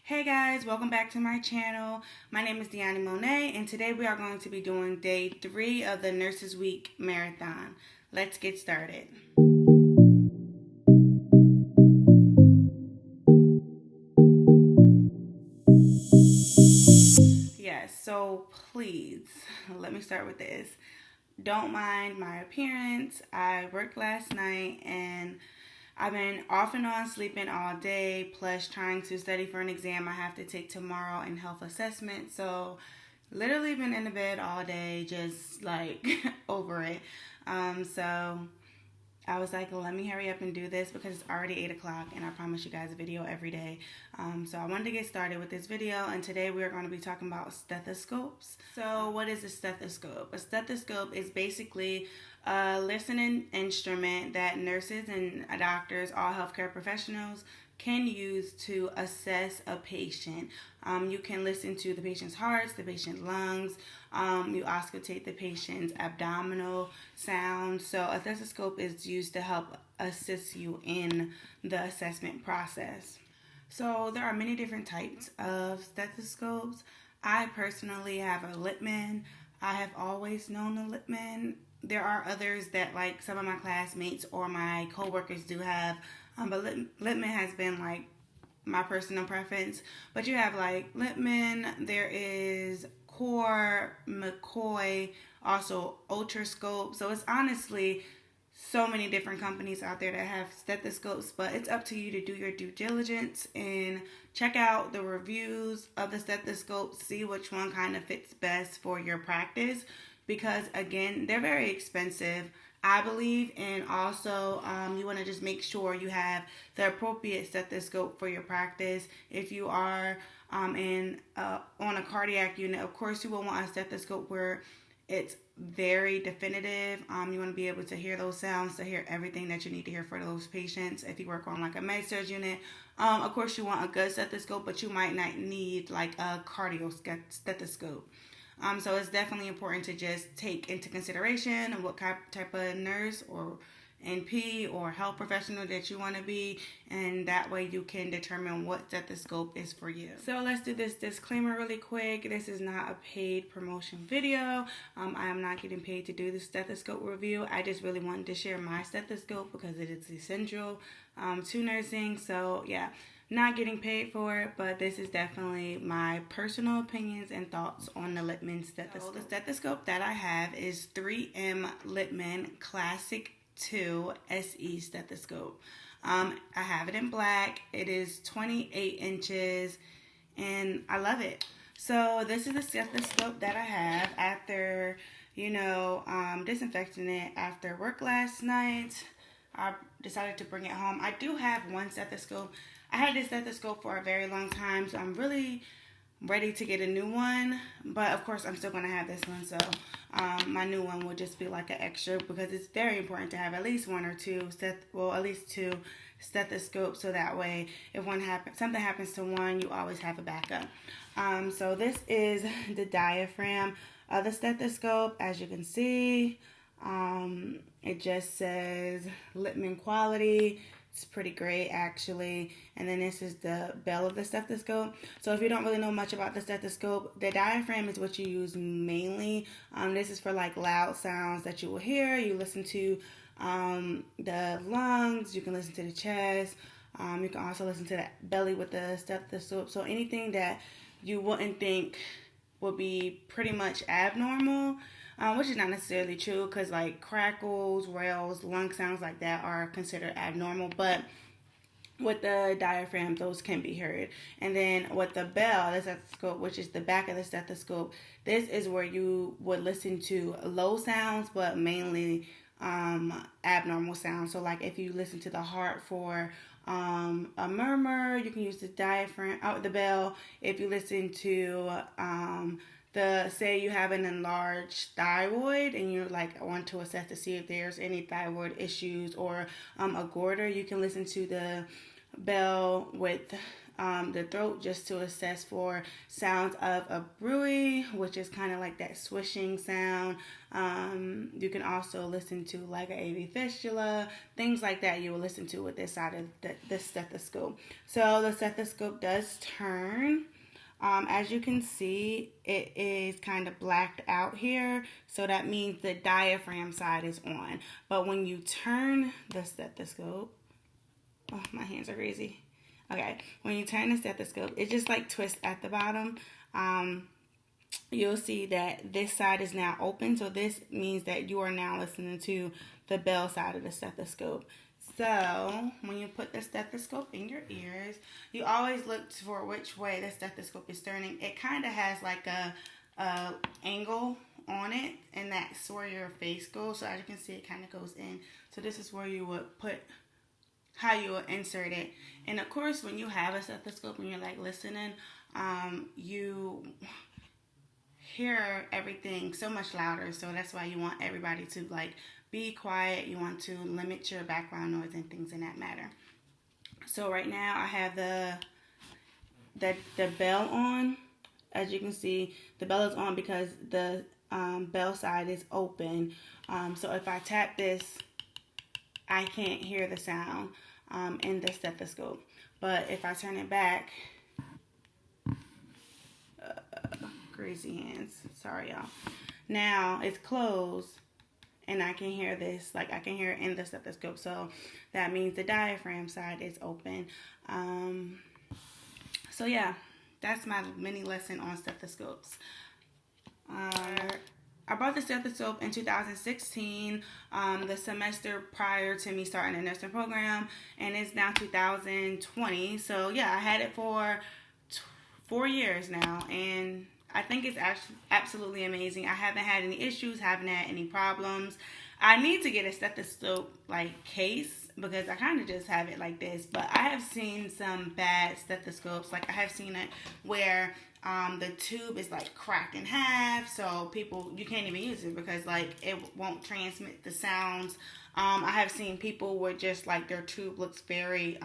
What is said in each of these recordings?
Hey guys, welcome back to my channel. My name is Deanna Monet, and today we are going to be doing day 3 of the Nurses Week Marathon. Let's get started. Yes, so please, let me start with this. Don't mind my appearance. I worked last night and I've been off and on sleeping all day, plus trying to study for an exam I have to take tomorrow in health assessment. So literally been in the bed all day, just like over it. So I was like, let me hurry up and do this because it's already 8 o'clock and I promise you guys a video every day. So I wanted to get started with this video, and today we are going to be talking about stethoscopes. So what is a stethoscope? A stethoscope is basically a listening instrument that nurses and doctors, all healthcare professionals, can use to assess a patient. You can listen to the patient's hearts, the patient's lungs. You auscultate the patient's abdominal sounds. So a stethoscope is used to help assist you in the assessment process. So there are many different types of stethoscopes. I personally have a Littmann. I have always known a Littmann. There are others that like some of my classmates or my coworkers do have, but Littmann has been like my personal preference. But you have like Littmann, there is Core, McCoy, also Ultrascope. So it's honestly so many different companies out there that have stethoscopes, but it's up to you to do your due diligence and check out the reviews of the stethoscope, see which one kind of fits best for your practice, because again, they're very expensive, I believe, and also you want to just make sure you have the appropriate stethoscope for your practice. If you are on a cardiac unit, of course you will want a stethoscope where it's very definitive. You want to be able to hear those sounds, to hear everything that you need to hear for those patients. If you work on like a med-surg unit, of course you want a good stethoscope, but you might not need like a cardio stethoscope. So it's definitely important to just take into consideration what type of nurse or NP or health professional that you want to be, and that way you can determine what stethoscope is for you. So let's do this disclaimer really quick. This is not a paid promotion video. I am not getting paid to do the stethoscope review. I just really wanted to share my stethoscope because it is essential to nursing. So yeah, not getting paid for it, but this is definitely my personal opinions and thoughts on the Littmann stethoscope. So the stethoscope that I have is 3M Littmann Classic 2 SE stethoscope. I have it in black. It is 28 inches and I love it. So this is the stethoscope that I have after, disinfecting it after work last night. I decided to bring it home. I do have one stethoscope. I had this stethoscope for a very long time, so I'm really ready to get a new one, but of course I'm still going to have this one, so my new one will just be like an extra, because it's very important to have at least one or two at least two stethoscopes, so that way if something happens to one, you always have a backup. So this is the diaphragm of the stethoscope. As you can see, it just says Littmann quality. It's pretty great actually. And then this is the bell of the stethoscope. So if you don't really know much about the stethoscope, the diaphragm is what you use mainly. This is for like loud sounds that you will hear. You listen to the lungs, you can listen to the chest, you can also listen to the belly with the stethoscope. So anything that you wouldn't think would be pretty much abnormal, which is not necessarily true, because like crackles, rails, lung sounds like that are considered abnormal, but with the diaphragm, those can be heard. And then with the bell, the stethoscope, which is the back of the stethoscope, this is where you would listen to low sounds, but mainly abnormal sounds. So like if you listen to the heart for a murmur, you can use the diaphragm, the bell. If you listen to say you have an enlarged thyroid and you want to assess to see if there's any thyroid issues, or a goiter, you can listen to the bell with the throat just to assess for sounds of a bruit, which is kind of like that swishing sound. You can also listen to like an AV fistula, things like that you will listen to with this side of the stethoscope. So the stethoscope does turn. As you can see, it is kind of blacked out here, so that means the diaphragm side is on. But when you turn the stethoscope, oh, my hands are crazy. Okay, when you turn the stethoscope, it just like twists at the bottom. You'll see that this side is now open, so this means that you are now listening to the bell side of the stethoscope. So when you put the stethoscope in your ears, you always look for which way the stethoscope is turning. It kind of has like a angle on it, and that's where your face goes. So as you can see, it kind of goes in. So this is where you would put, how you would insert it. And of course, when you have a stethoscope and you're like listening, you hear everything so much louder. So that's why you want everybody to like be quiet. You want to limit your background noise and things in that matter. So right now I have the bell on. As you can see, the bell is on because the bell side is open. So if I tap this, I can't hear the sound in the stethoscope. But if I turn it back, crazy hands, sorry y'all. Now it's closed and I can hear this, like I can hear it in the stethoscope. So that means the diaphragm side is open. So yeah, that's my mini lesson on stethoscopes. I bought the stethoscope in 2016, the semester prior to me starting the nursing program, and it's now 2020. So yeah, I had it for 4 years now, and I think it's actually absolutely amazing. I haven't had any issues, haven't had any problems. I need to get a stethoscope like case because I kind of just have it like this, but I have seen some bad stethoscopes. Like I have seen it where the tube is like cracked in half, so you can't even use it because like it won't transmit the sounds. I have seen people where just like their tube looks very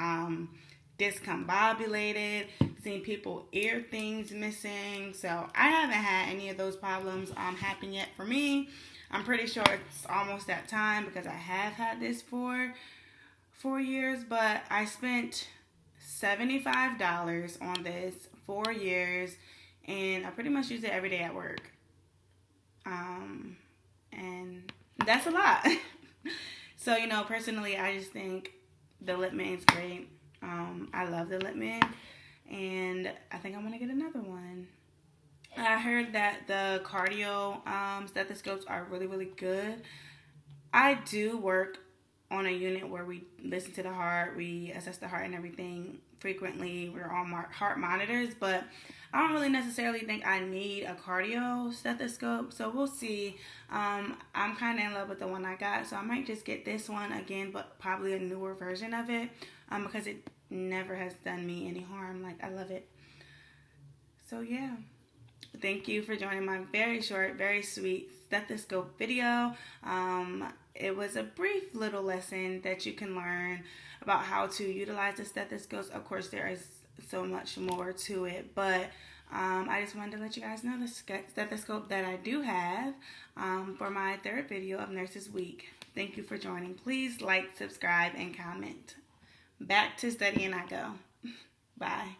discombobulated, seen people ear things missing. So I haven't had any of those problems happen yet for me. I'm pretty sure it's almost that time because I have had this for 4 years, but I spent $75 on this 4 years, and I pretty much use it every day at work. And that's a lot. So, personally, I just think the Littmann is great. I love the Littmann, and I think I'm going to get another one. I heard that the cardio stethoscopes are really, really good. I do work on a unit where we listen to the heart, we assess the heart and everything frequently. We're on heart monitors, but I don't really necessarily think I need a cardio stethoscope, so we'll see. I'm kind of in love with the one I got, so I might just get this one again, but probably a newer version of it, because it never has done me any harm. Like, I love it. So yeah, thank you for joining my very short, very sweet stethoscope video. It was a brief little lesson that you can learn about how to utilize the stethoscopes. Of course, there is so much more to it, but I just wanted to let you guys know the stethoscope that I do have for my third video of Nurses Week. Thank you for joining. Please like, subscribe, and comment. Back to studying I go. Bye.